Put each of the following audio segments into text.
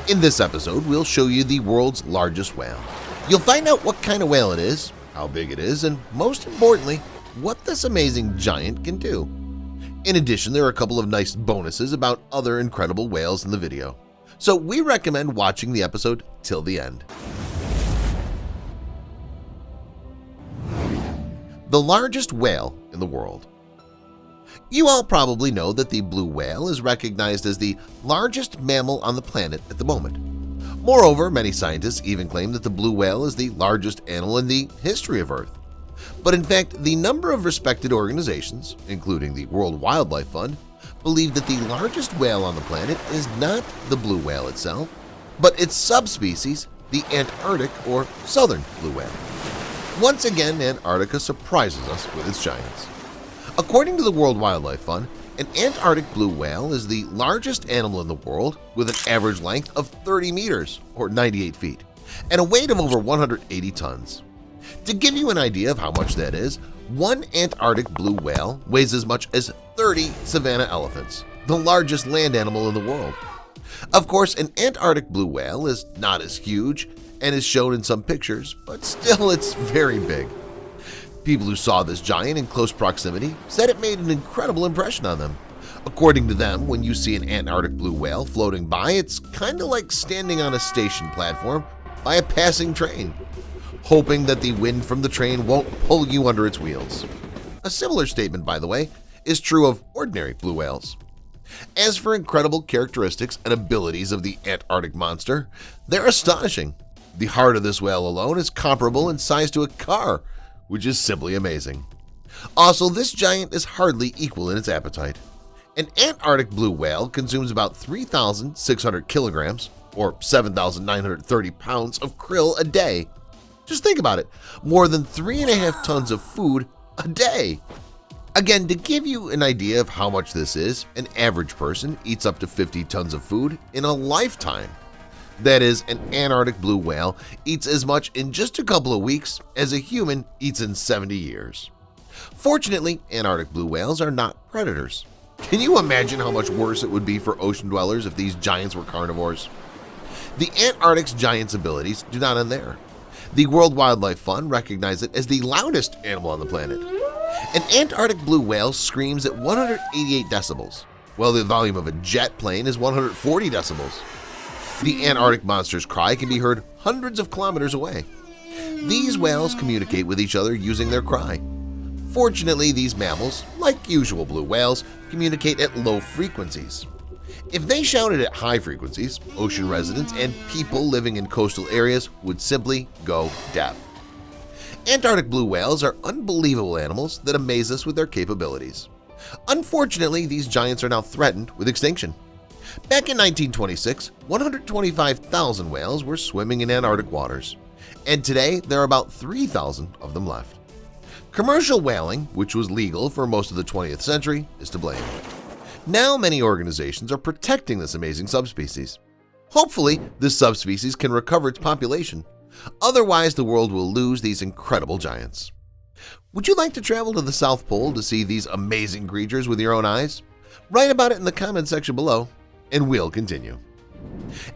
In this episode, we'll show you the world's largest whale. You'll find out what kind of whale it is, how big it is, and most importantly, what this amazing giant can do. In addition, there are a couple of nice bonuses about other incredible whales in the video, so we recommend watching the episode till the end. The largest whale in the world. You all probably know that the blue whale is recognized as the largest mammal on the planet at the moment. Moreover, many scientists even claim that the blue whale is the largest animal in the history of Earth. But in fact, the number of respected organizations, including the World Wildlife Fund, believe that the largest whale on the planet is not the blue whale itself, but its subspecies, the Antarctic or southern blue whale. Once again, Antarctica surprises us with its giants. According to the World Wildlife Fund, an Antarctic blue whale is the largest animal in the world with an average length of 30 meters or 98 feet and a weight of over 180 tons. To give you an idea of how much that is, one Antarctic blue whale weighs as much as 30 savanna elephants, the largest land animal in the world. Of course, an Antarctic blue whale is not as huge and is shown in some pictures, but still it's very big. People who saw this giant in close proximity said it made an incredible impression on them. According to them, when you see an Antarctic blue whale floating by, it's kind of like standing on a station platform by a passing train, hoping that the wind from the train won't pull you under its wheels. A similar statement, by the way, is true of ordinary blue whales. As for incredible characteristics and abilities of the Antarctic monster, they're astonishing. The heart of this whale alone is comparable in size to a car, which is simply amazing. Also, this giant is hardly equal in its appetite. An Antarctic blue whale consumes about 3,600 kilograms or 7,930 pounds of krill a day. Just think about it, more than 3.5 tons of food a day. Again, to give you an idea of how much this is, an average person eats up to 50 tons of food in a lifetime. That is, an Antarctic blue whale eats as much in just a couple of weeks as a human eats in 70 years. Fortunately, Antarctic blue whales are not predators. Can you imagine how much worse it would be for ocean dwellers if these giants were carnivores? The Antarctic's giant's abilities do not end there. The World Wildlife Fund recognizes it as the loudest animal on the planet. An Antarctic blue whale screams at 188 decibels, while the volume of a jet plane is 140 decibels. The Antarctic monster's cry can be heard hundreds of kilometers away. These whales communicate with each other using their cry. Fortunately, these mammals, like usual blue whales, communicate at low frequencies. If they shouted at high frequencies, ocean residents and people living in coastal areas would simply go deaf. Antarctic blue whales are unbelievable animals that amaze us with their capabilities. Unfortunately, these giants are now threatened with extinction. Back in 1926, 125,000 whales were swimming in Antarctic waters, and today there are about 3,000 of them left. Commercial whaling, which was legal for most of the 20th century, is to blame. Now many organizations are protecting this amazing subspecies. Hopefully, this subspecies can recover its population. Otherwise, the world will lose these incredible giants. Would you like to travel to the South Pole to see these amazing creatures with your own eyes? Write about it in the comment section below, and we'll continue.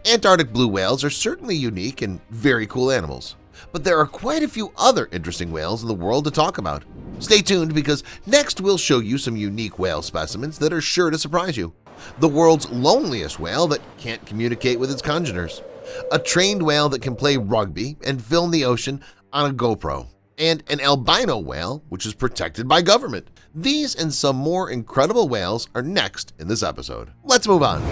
Antarctic blue whales are certainly unique and very cool animals, but there are quite a few other interesting whales in the world to talk about. Stay tuned because next we'll show you some unique whale specimens that are sure to surprise you. The world's loneliest whale that can't communicate with its congeners, a trained whale that can play rugby and film the ocean on a GoPro, and an albino whale which is protected by government. These and some more incredible whales are next in this episode. Let's move on.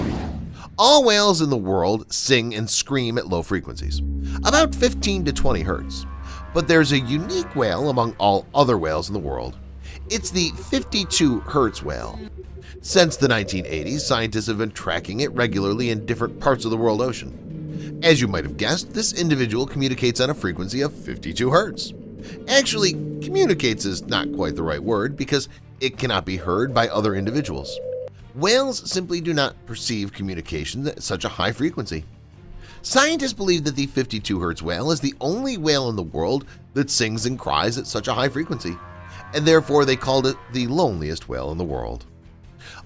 All whales in the world sing and scream at low frequencies, about 15 to 20 hertz. But there's a unique whale among all other whales in the world. It's the 52 hertz whale. Since the 1980s, scientists have been tracking it regularly in different parts of the world ocean. As you might have guessed, this individual communicates on a frequency of 52 hertz. Actually, communicates is not quite the right word because it cannot be heard by other individuals. Whales simply do not perceive communications at such a high frequency. Scientists believe that the 52 Hz whale is the only whale in the world that sings and cries at such a high frequency, and therefore they called it the loneliest whale in the world.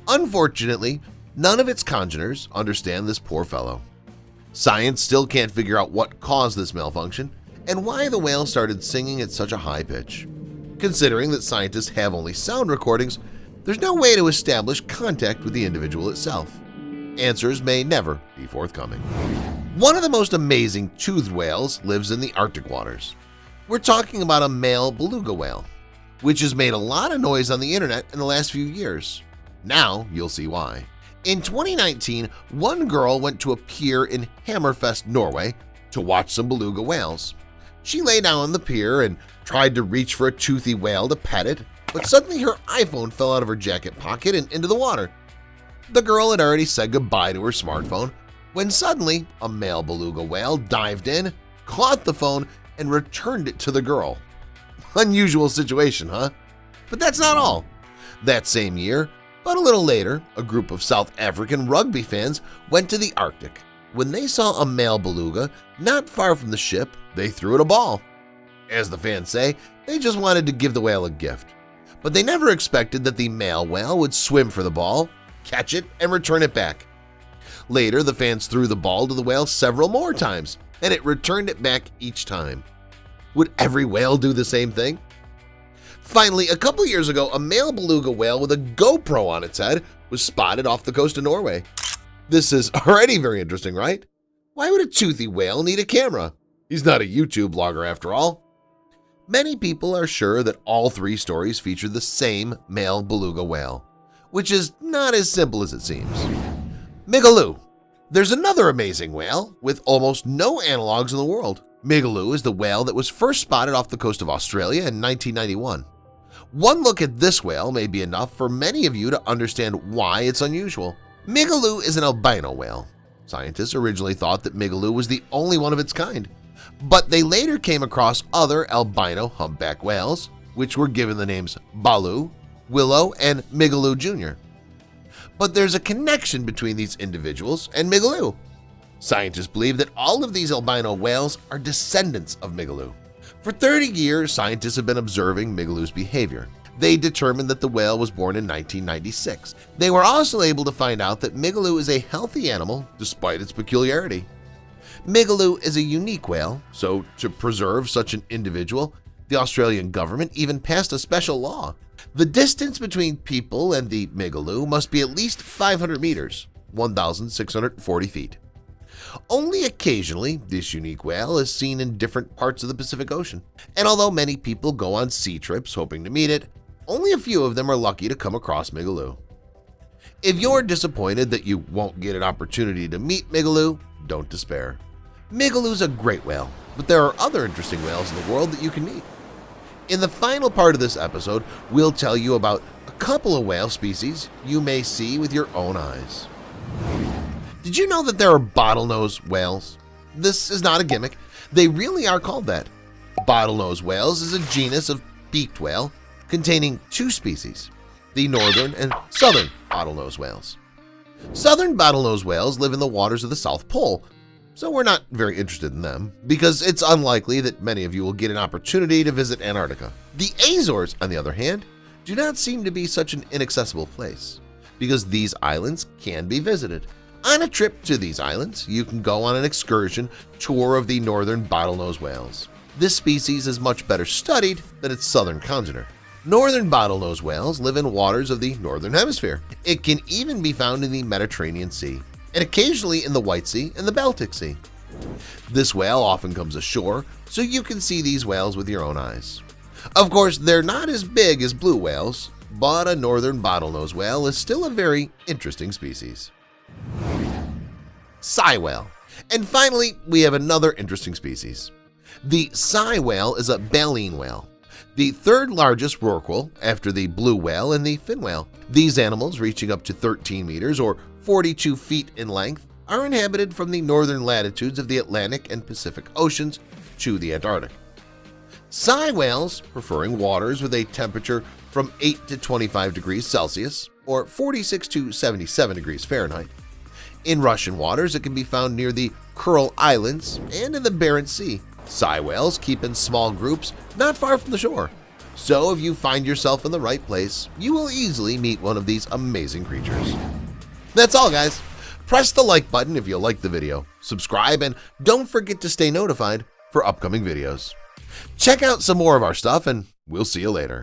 Unfortunately, none of its congeners understand this poor fellow. Science still can't figure out what caused this malfunction and why the whale started singing at such a high pitch. Considering that scientists have only sound recordings, there's no way to establish contact with the individual itself. Answers may never be forthcoming. One of the most amazing toothed whales lives in the Arctic waters. We're talking about a male beluga whale, which has made a lot of noise on the internet in the last few years. Now you'll see why. In 2019, one girl went to a pier in Hammerfest, Norway to watch some beluga whales. She lay down on the pier and tried to reach for a toothy whale to pet it, but suddenly her iPhone fell out of her jacket pocket and into the water. The girl had already said goodbye to her smartphone when suddenly a male beluga whale dived in, caught the phone, and returned it to the girl. Unusual situation, huh? But that's not all. That same year, but a little later, a group of South African rugby fans went to the Arctic. When they saw a male beluga not far from the ship, they threw it a ball. As the fans say, they just wanted to give the whale a gift. But they never expected that the male whale would swim for the ball, catch it, and return it back. Later, the fans threw the ball to the whale several more times, and it returned it back each time. Would every whale do the same thing? Finally, a couple years ago, a male beluga whale with a GoPro on its head was spotted off the coast of Norway. This is already very interesting, right? Why would a toothy whale need a camera? He's not a YouTube blogger after all. Many people are sure that all three stories feature the same male beluga whale, which is not as simple as it seems. Migaloo. There's another amazing whale with almost no analogs in the world. Migaloo is the whale that was first spotted off the coast of Australia in 1991. One look at this whale may be enough for many of you to understand why it's unusual. Migaloo is an albino whale. Scientists originally thought that Migaloo was the only one of its kind, but they later came across other albino humpback whales, which were given the names Baloo, Willow, and Migaloo Jr. But there's a connection between these individuals and Migaloo. Scientists believe that all of these albino whales are descendants of Migaloo. For 30 years, scientists have been observing Migaloo's behavior. They determined that the whale was born in 1996. They were also able to find out that Migaloo is a healthy animal despite its peculiarity. Migaloo is a unique whale, so to preserve such an individual, the Australian government even passed a special law. The distance between people and the Migaloo must be at least 500 meters, 1,640 feet. Only occasionally, this unique whale is seen in different parts of the Pacific Ocean, and although many people go on sea trips hoping to meet it, only a few of them are lucky to come across Migaloo. If you're disappointed that you won't get an opportunity to meet Migaloo, don't despair. Migaloo's a great whale, but there are other interesting whales in the world that you can meet. In the final part of this episode, we'll tell you about a couple of whale species you may see with your own eyes. Did you know that there are bottlenose whales? This is not a gimmick. They really are called that. Bottlenose whales is a genus of beaked whale containing two species, the northern and southern bottlenose whales. Southern bottlenose whales live in the waters of the South Pole, so we're not very interested in them because it's unlikely that many of you will get an opportunity to visit Antarctica. The Azores, on the other hand, do not seem to be such an inaccessible place because these islands can be visited. On a trip to these islands, you can go on an excursion tour of the northern bottlenose whales. This species is much better studied than its southern congener. Northern bottlenose whales live in waters of the northern hemisphere. It can even be found in the Mediterranean Sea and occasionally in the White Sea and the Baltic Sea. This whale often comes ashore, so you can see these whales with your own eyes. Of course, they're not as big as blue whales, but a northern bottlenose whale is still a very interesting species. Sei whale. And finally, we have another interesting species. The sei whale is a baleen whale, the third largest rorqual after the blue whale and the fin whale. These animals, reaching up to 13 meters or 42 feet in length, are inhabited from the northern latitudes of the Atlantic and Pacific Oceans to the Antarctic. Sei whales, preferring waters with a temperature from 8 to 25 degrees Celsius or 46 to 77 degrees Fahrenheit. In Russian waters, it can be found near the Kuril Islands and in the Barents Sea. Sei whales keep in small groups not far from the shore, so if you find yourself in the right place, you will easily meet one of these amazing creatures. That's all, guys. Press the like button if you liked the video, subscribe, and don't forget to stay notified for upcoming videos. Check out some more of our stuff, and we'll see you later.